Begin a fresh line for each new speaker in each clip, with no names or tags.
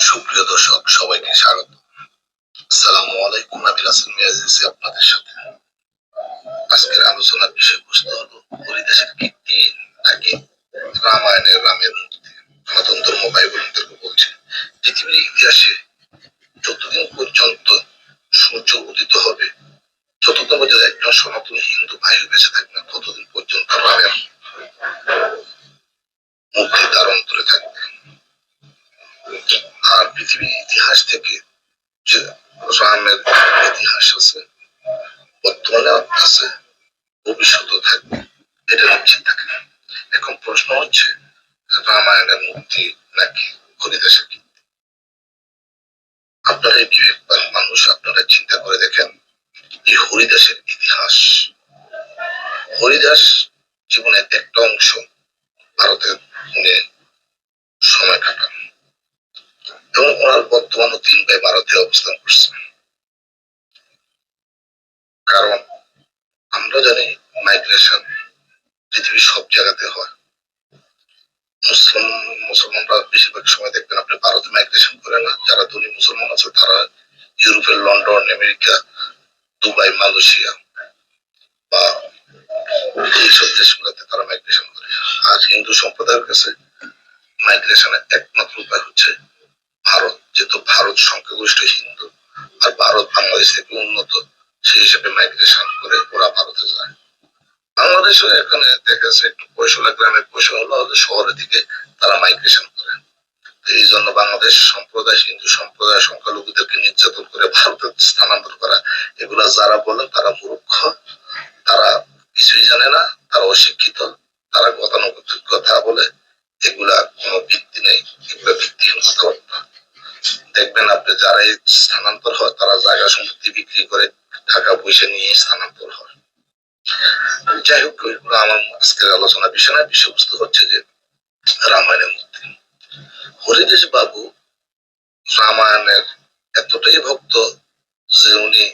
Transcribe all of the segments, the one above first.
সুপ্রিয় দর্শক সবাইকে স্বাগত। আসসালামু আলাইকুম। আমি রাসেল মিয়াজ আছি আপনাদের সাথে। আজকের আলোচনার বিষয়বস্তু হলো হরিদাসের কীর্তি নাকি রামায়ণের রামের মূর্তি। সনাতন ধর্ম ভাই বোনদেরকে বলছি, পৃথিবীর ইতিহাসে যতদিন পর্যন্ত সূর্য উদিত হবে, যতদিন পর্যন্ত একজন সনাতন হিন্দু ভাই বেঁচে থাকবেন, ততদিন পর্যন্ত রামের মূর্তি তার অন্তরে থাকবে। আর পৃথিবীর ইতিহাস থেকে যে রামের ইতিহাস আছে, বর্তমানে আছে, ভবিষ্যতেও থাকবে, এটা নিশ্চিত থাকে। এখন প্রশ্ন হচ্ছে রামায়ণের মূর্তি নাকি হরিদাসের কীর্তি। আপনারা বিবেকবান মানুষ, আপনারা চিন্তা করে দেখেন এই হরিদাসের ইতিহাস। হরিদাস জীবনের একটা অংশ ভারতের উনি সময় কাটান এবং ওনার বর্তমানে 3 ভাই ভারতে অবস্থান করছেন। কারণ আমরা জানি মাইগ্রেশন পৃথিবীর সব জায়গাতে হয়। মুসলমানরা বেশিরভাগ সময় দেখবেন আপনি ভারতে মাইগ্রেশন করে না, যারা ধনী মুসলমান আছে তারা ইউরোপের লন্ডন, আমেরিকা, দুবাই, মালয়েশিয়া বা এইসব দেশগুলোতে তারা মাইগ্রেশন করে। আর হিন্দু সম্প্রদায়ের কাছে মাইগ্রেশনের একমাত্র উপায় হচ্ছে ভারত, যেহেতু ভারত সংখ্যাগরিষ্ঠ হিন্দু আর ভারত বাংলাদেশ থেকে উন্নত, সেই হিসেবে মাইগ্রেশন করে ওরা ভারতে যায়। বাংলাদেশে এখানে দেখা যাচ্ছে একটু পয়সা গ্রামের পয়সা হলো শহরের দিকে তারা মাইগ্রেশন করে। এই জন্য বাংলাদেশ সম্প্রদায়, হিন্দু সম্প্রদায় সংখ্যালঘুদেরকে নির্যাতন করে ভারতে স্থানান্তর করা, এগুলা যারা বলেন তারা মূর্খ, তারা কিছুই জানে না, তারা অশিক্ষিত, তারা গতানুগতিক কথা বলে, এগুলা কোনো ভিত্তি নেই, এগুলা ভিত্তিহীন কথাবার্তা। দেখবেন আপনি যারা এই স্থানান্তর হয় তারা জায়গা সম্পত্তি বিক্রি করে টাকা পয়সা নিয়ে স্থানান্তর হয়। যাই হোক, ওইগুলো আমার আজকের আলোচনা বিষয় না, বিষয়বস্তু হচ্ছে যে রামায়ণের মূর্তি। হরিদাস বাবু রামায়ণের এতটাই ভক্ত যে উনি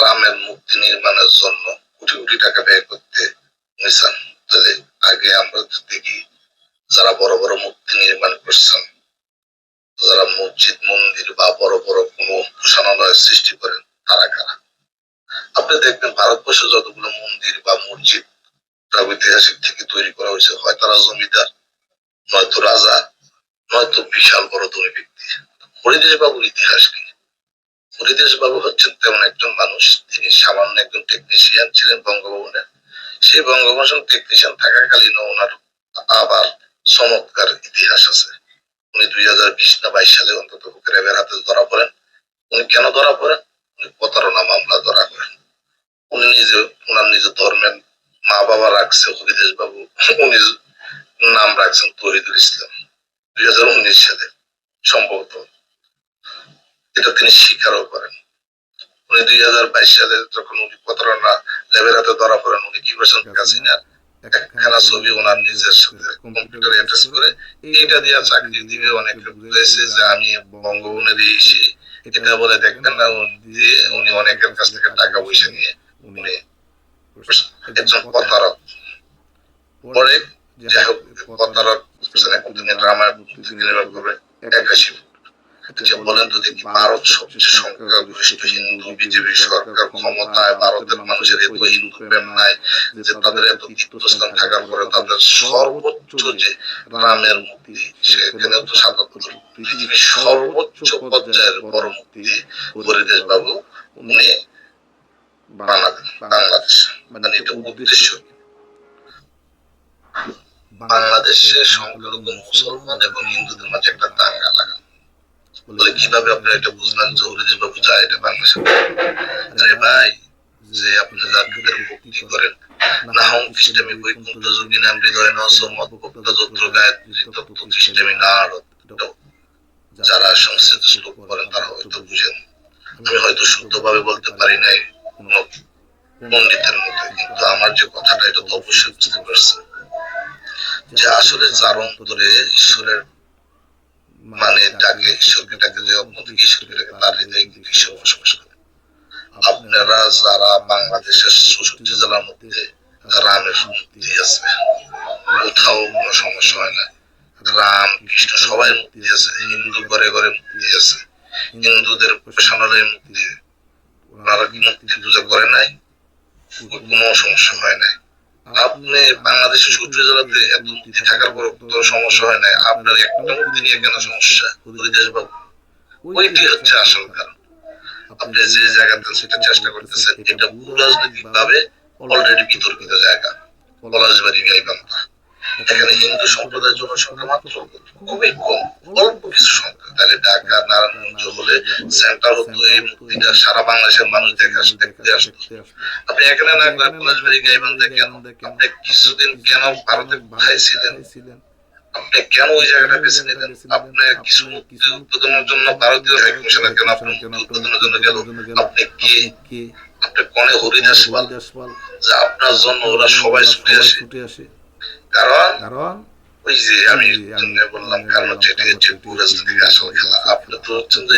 রামের মূর্তি নির্মাণের জন্য কোটি কোটি টাকা ব্যয় করতে চান। তাহলে আগে আমরা দেখি যারা বড় বড় মূর্তি নির্মাণ করছেন, যারা মসজিদ মন্দির বা বড় বড় কোনো উপাসনালয় সৃষ্টি করেন, তারা কারা। আপনি দেখবেন ভারতবর্ষে যতগুলো মন্দির বা মসজিদ প্রাগৈতিহাসিক থেকে তৈরি করা হয়েছে, হয় তারা জমিদার, নয়তো রাজা, নয়তো বিশাল বড় ধনী ব্যক্তি। হরিদাস বাবুর ইতিহাস কি? হরিদাস বাবু হচ্ছেন তেমন একজন মানুষ, তিনি সামান্য একজন টেকনিশিয়ান ছিলেন বঙ্গভবনে। সেই বঙ্গভবন টেকনিশিয়ান থাকাকালীন ওনার আবার চমৎকার ইতিহাস আছে। উনি 2020 না 22 সালে অন্তত র্যাবের হাতে ধরা পড়েন। উনি কেন ধরা পড়েন? উনি প্রতারণা মামলা ধরা করেন। উনি নিজে ওনার নিজের ধর্মের মা বাবা রাখছে হরিদাস বাবু, উনি নাম রাখছেন তহিদুল ইসলাম। 2019 সালে সম্ভবত এটা তিনি স্বীকারও করেন। উনি 2022 সালে যখন উনি প্রতারণা ল্যাবের হাতে ধরা পড়েন, উনি কি করছেন, হাসিনার একখানা ছবি ওনার নিজের সাথে কম্পিউটারে অ্যাটাচ করে এইটা দিয়ে চাকরি দিবে অনেকে বুঝাইছে যে আমি বঙ্গবনের এসে এটা বলে দেখবেন না, উনি অনেকের কাছ থেকে টাকা পয়সা নিয়ে উনি একজন প্রতারক। পরে যাই হোক, প্রতারক রামায়ণ নির্মাণ করবে 81 বলেন তো দেখি, ভারত সবচেয়ে সংখ্যাগরিষ্ঠ হিন্দু, বিজেপি সরকার ক্ষমতায়, ভারতের মানুষের এত হিন্দু প্রেম নাই যে তাদের এত তীর্থস্থান থাকার পরে তাদের সর্বোচ্চ যে রামের মূর্তি, সেখানে তো 77, পৃথিবীর সর্বোচ্চ পর্যায়ের বড় মূর্তি হরিদাস বাবু উনি বানাবেন বাংলাদেশ। মানে এটা উদ্দেশ্য বাংলাদেশের সংখ্যালঘু মুসলমান এবং হিন্দুদের মাঝে একটা দাঙ্গা লাগানো। বলে কিভাবে আপনারা এটা বুঝলেন যে হরিদাস বাবু যায় এটা বাংলাদেশে? আরে ভাই, যে আপনি যাদের ভক্তি করেন, না হং খ্রিস্টামি বৈকুণ্ঠ যোগী নাম হৃদয় নসমত ভক্ত যত্র গায়ত্রী তত্ত্ব খ্রিস্টামি নারদ, যারা সংস্কৃত শ্লোক করেন তারা হয়তো বুঝেন। আমি হয়তো শুদ্ধভাবে বলতে পারি নাই কোন পণ্ডিতের মতো, কিন্তু আমার যে কথাটা এটা তো অবশ্যই বুঝতে পারছে যে আসলে যার অন্তরে ঈশ্বরের মানে ডাকে, ঈশ্বরকে ডাকে, যে অন্যদিকে ঈশ্বরকে ডাকে, তার হৃদয়ে কিন্তু ঈশ্বর বসবাস করে। আপনারা যারা বাংলাদেশের ৬৪ জেলার মধ্যে রামের মূর্তি আছে, কোথাও কোনো সমস্যা হয় না। রাম কৃষ্ণ সবাই মূর্তি আছে, হিন্দু ঘরে ঘরে মূর্তি আছে, হিন্দুদের উপাসনালয়ে মূর্তি, ওনারা কি মূর্তি পূজা করে নাই? কোনো সমস্যা হয় নাই। আপনি বাংলাদেশের সূর্য জেলাতে এত মূর্তি থাকার পর তো সমস্যা হয় নাই, আপনার একটা মূর্তি নিয়ে কেন সমস্যা হরিদাস বাবু? ওইটি হচ্ছে আসল কারণ। আপনি যে জায়গাতে সেটা চেষ্টা করতেছেন, এটা ভূ রাজনৈতিক ভাবে অলরেডি বিতর্কিত জায়গা, পলাশবাড়ি গাইবান্ধা। এখানে হিন্দু সম্প্রদায়ের জনসংখ্যা মাত্র খুবই কম, অল্প কিছু সংখ্যা। তাহলে ঢাকা নারায়ণগঞ্জ হলে সেন্টার হতো, এই মূর্তিটা সারা বাংলাদেশের মানুষ দেখতে আসতো। আপনি এখানে না করে পলাশবাড়ি গাইবান্ধা কেন? আপনি কিছুদিন কেন ভারতে কোথায় ছিলেন? আপনি কেন ওই জায়গাটা বেছে নিলেন? আপনি কিছু মুক্তি উৎপাদনের জন্য ভারতীয় হাইকমিশনার কেন আপনার মুক্তি উৎপাদনের জন্য গেল? আপনি কে? আপনি কনে হরিদাস পাল যে আপনার জন্য ওরা সবাই ছুটে আসে? কারণ ওই যে আমি বললাম, কারণ হচ্ছে এটা হচ্ছে রাজনৈতিক আসল খেলা। আপনি তো হচ্ছেন যে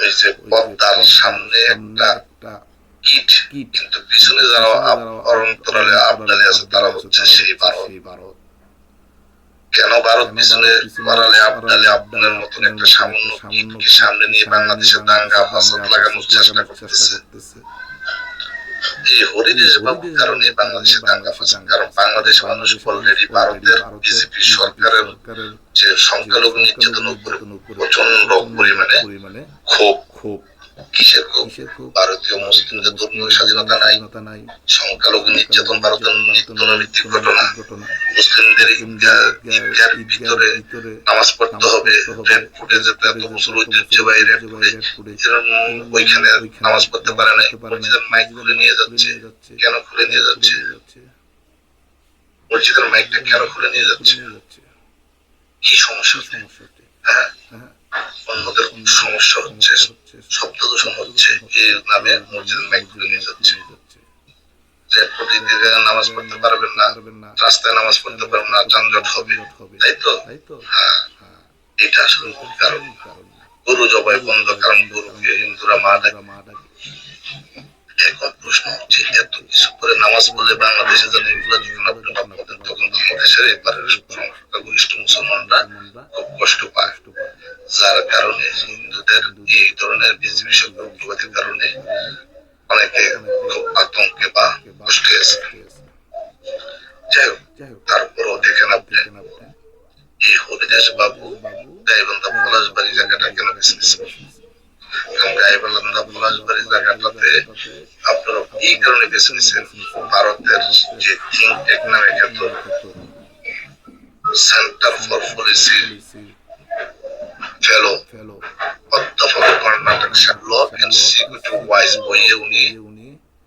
ওই যে পদ্মার সামনে একটা কীট, কিন্তু পিছনে যারা অন্তরালে আবডালে আছে তারা হচ্ছে সেই ভারত। কেন ভারত পিছনে বাড়ালে আবডালে আপনার মতন একটা সামান্য কীটকে সামনে নিয়ে বাংলাদেশের দাঙ্গা ফাসাদ লাগানোর চেষ্টা করতেছে? এই হরিদেশ বাবুর কারণে বাংলাদেশের দাঙ্গা ফাসাদ। কারণ বাংলাদেশের মানুষ অলরেডি ভারতের বিজেপি সরকারের যে সংখ্যালঘু নির্যাতন উপরে প্রচন্ড পরিমাণে ক্ষোভ। কিসের ক্ষোভ? ভারতীয় মুসলিমদের ধর্মীয় স্বাধীনতা নাই, সংখ্যালঘু নির্যাতন ভারতের নিত্যনৈমিত্তিক ঘটনা, মুসলিমদের ঈদগার ভিতরে নামাজ পড়তে হবে, রেড ফুটে যেতে এত বছর ঐতিহ্যবাহী রেড ফুটে ওইখানে নামাজ পড়তে পারে নাই, মসজিদের মাইক খুলে নিয়ে যাচ্ছে। কেন খুলে নিয়ে যাচ্ছে? মসজিদের মাইকটা কেন খুলে নিয়ে যাচ্ছে? কি সমস্যা? হ্যাঁ, অন্যদের সমস্যা হচ্ছে, শব্দ দূষণ হচ্ছে, এই নামে মসজিদের মাইক খুলে নিয়ে যাচ্ছে। নামাজ পড়তে পারবেন না, রাস্তায় নামাজ পড়তে পারবেন না, যানজট হবে, তাই তো? হ্যাঁ, এটা আসলে কারণ। গরু জবাই বন্ধ, কারণ গরুকে হিন্দুরা মা ডাকে। এখন প্রশ্ন হচ্ছে, এত কিছু করে নামাজ পড়লে বাংলাদেশে যেন এগুলো যখন আপনি ভাবতেন, তখন বাংলাদেশের এবারের সংখ্যাগরিষ্ঠ মুসলমানরা খুব কষ্ট পায়, যার কারণে হিন্দুদের এই ধরনের বিজেপি সরকার উগ্রবাদের কারণে অনেকে খুব আতঙ্কে বা কষ্টে আছে। যাই হোক, তারপরও দেখেন আপনি এই হরিদাস বাবু গাইবান্ধা পলাশবাড়ি জায়গাটা কেন বেছে নিয়েছেন? গাইবান্ধা পলাশবাড়ি জায়গাটাতে আপনারা এই কারণে বেছে নিয়েছেন, ভারতের যে থিঙ্ক ট্যাঙ্ক নামে খ্যাত সেন্টার ফর পলিসি ফেলো অধ্যাপক Karnataka law and security wise বইয়ে উনি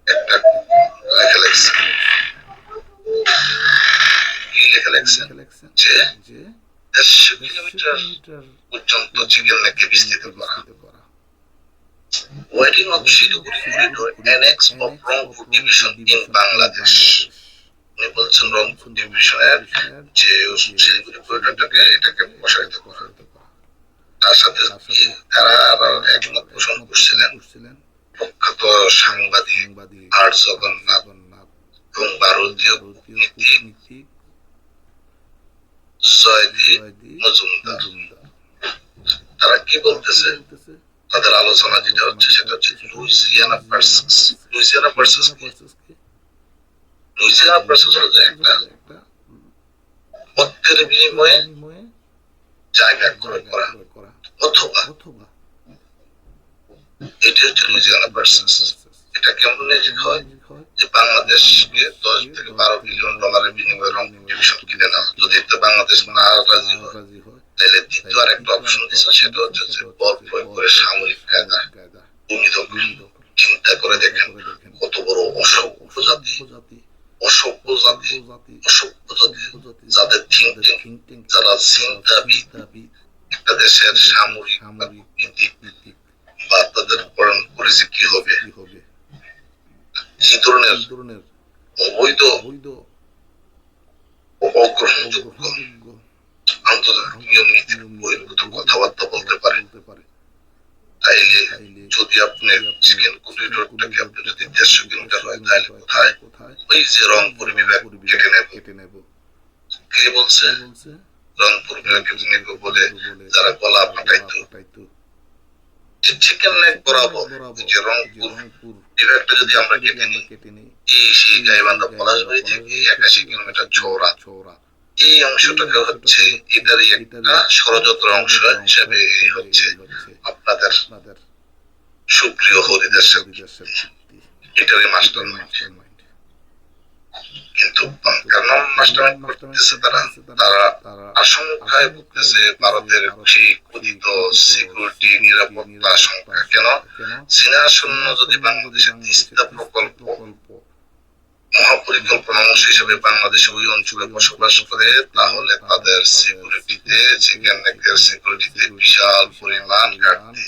একটা লেখা লিখছেন। কি লেখা লিখছেন? যে 150 কিলোমিটার পর্যন্ত চিকেন নেককে বিস্তৃত করা, widening of Siliguri corridor annex of Rangpur division in Bangladesh. উনি বলছেন রংপুর ডিভিশনের যে শিলিগুড়ি করিডোরটাকে এটাকে প্রসারিত করা। তার সাথে তারা আবার একমত পোষণ করছিলেন প্রখ্যাত সাংবাদিক আর জগন্নাথ এবং ভারতীয় কূটনীতিক জয়দীপ মজুমদার। তারা কি বলতেছে? তাদের আলোচনা যেটা হচ্ছে সেটা হচ্ছে লুইজিয়ানা ভার্সাস হলো একটা মত্যের বিনিময়ে জায়গা ক্রয় করা, অথবা এটা হচ্ছে লুইজিয়ানা ভার্সাস। এটা কেমন হয় যে বাংলাদেশকে 10 থেকে 12 বিলিয়ন ডলারের বিনিময়ে রংপুর ডিভিশন কিনে নেওয়া। যদি বাংলাদেশ না রাজি হয়, তাহলে দ্বিতীয় আরেকটা অপশন দিচ্ছে, সেটা হচ্ছে যে বল প্রয়োগ করে সামরিক কায়দায় ভূমি দখল। চিন্তা করে দেখেন কত বড় অসভ্য জাতি, যাদের থিঙ্ক ট্যাঙ্ক, যারা চিন্তাবিদ, একটা দেশের সামরিক বা কূটনীতিক বা তাদের পরিচয় কি হবে, এই ধরনের অবৈধ অগ্রহণযোগ্য আন্তর্জাতিক নিয়ম নীতির বহির্ভূত কথাবার্তা বলতে পারে, তাইলে যদি আপনি চিকেন করিডোরটাকে আপনি যদি 150 কিলোমিটার হয়, তাহলে কোথায়? ওই যে রংপুর বিভাগ কেটে নেব। কে বলছে? রংপুর বিভাগের নিকো বলে যারা গলা ফাটাইতো, যে চিকেন নেক বরাবর যে রংপুর বিভাগটা যদি আমরা কেটে নিই, এই সেই গাইবান্ধা পলাশবাড়ি থেকে 81 কিলোমিটার চওড়া এই অংশটাকে হচ্ছে এটারই একটা ষড়যন্ত্র অংশ হিসেবে হচ্ছে আপনাদের সুপ্রিয় হরিদাস এটারই মাস্টার মাইন্ড। কিন্তু কেন মাস্টার মাইন্ড করতেছে তারা আশঙ্কায় ভুগতেছে ভারতের সেই কথিত সিকিউরিটি নিরাপত্তা আশঙ্কা। কেন চীনা সৈন্য যদি বাংলাদেশের তিস্তা প্রকল্প মহাপরিকল্পনা অংশ হিসেবে বাংলাদেশে ওই অঞ্চলে বসবাস করে, তাহলে তাদের সিকিউরিটিতে চিকেন নেকের সিকিউরিটিতে বিশাল পরিমাণ ঘাটতি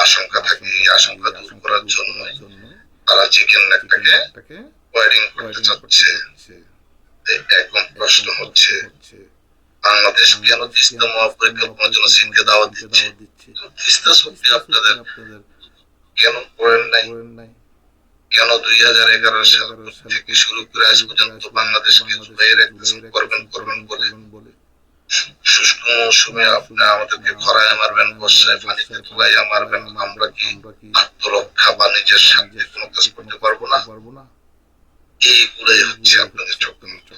আশঙ্কা থাকে। এই আশঙ্কা দূর করার জন্য তারা চিকেন নেকটাকে ওয়ারিং করতে চাচ্ছে। এখন প্রশ্ন হচ্ছে বাংলাদেশ কেন তিস্তা মহাপরিকল্পনার জন্য চীনকে দাওয়াত দিচ্ছে? তিস্তা চুক্তি আপনাদের কেন করেন নাই? কেন 2011 সাল থেকে শুরু করে আজ পর্যন্ত বাংলাদেশকে জুড়ে রাখতেছেন করবেন বলে? শুষ্ক মৌসুমে আপনি আমাদেরকে খরায় মারবেন, বর্ষায় পানিতে তুলাইয়া মারবেন, আমরা কি আত্মরক্ষা বা নিজের স্বার্থে কোনো কাজ করতে পারবো না? এইগুলাই হচ্ছে আপনাদের চক্রান্ত।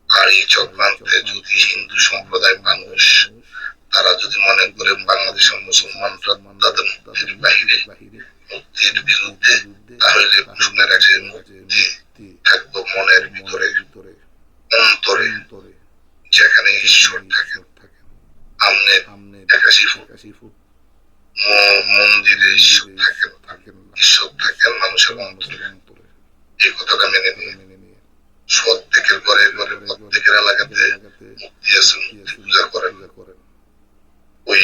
আর এই চক্রান্তে যদি হিন্দু সম্প্রদায় মানুষ তারা যদি মনে করে বাংলাদেশের মুসলমানরা তাদের মুক্তির বাহিরে, মুক্তির বিরুদ্ধে, তাহলে শুনে রাখে মুক্তি থাকবো মনের ভিতরে, অন্তরে, যেখানে ঈশ্বর থাকেন। আমনে 81 ফুট মন্দিরে ঈশ্বর থাকেন মানুষের অন্তরে। এই কথাটা মেনে নিয়ে প্রত্যেকের ঘরে ঘরে প্রত্যেকের এলাকাতে মুক্তি আছে, মুক্তি পূজা করেন। ওই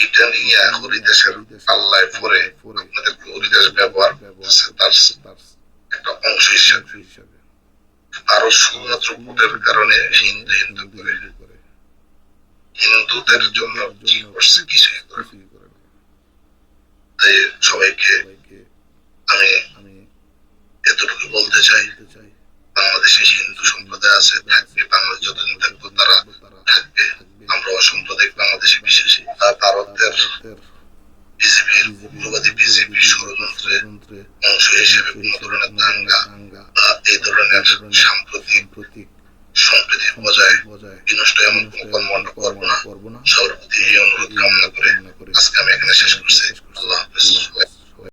এটা নিয়ে হরিদাসের আল্লাহ পরে আপনাদেরকে হরিদাস ব্যবহার করতেছে তার একটা অংশ হিসাবে। আরো শুধুমাত্র ভোটের কারণে হিন্দু করে হিন্দুদের জন্য কি করছে? কিছুই করে। তাই সবাইকে আমি এতটুকু বলতে চাই, বাংলাদেশে হিন্দু সম্প্রদায় আছে, থাকবে, বাংলাদেশ যতদিন থাকবো তারা থাকবে। আমরা অসাম্প্রদায়িক বাংলাদেশে বিশ্বাসী। ভারতের বিজেপির উগ্রবাদী বিজেপির ষড়যন্ত্রের অংশ হিসেবে কোন ধরনের দাঙ্গা বা এই ধরনের সাম্প্রতিক সম্প্রীতি বজায় বিনষ্ট এমন কোন কর্মকাণ্ড করবো না। সবার প্রতি এই অনুরোধ কামনা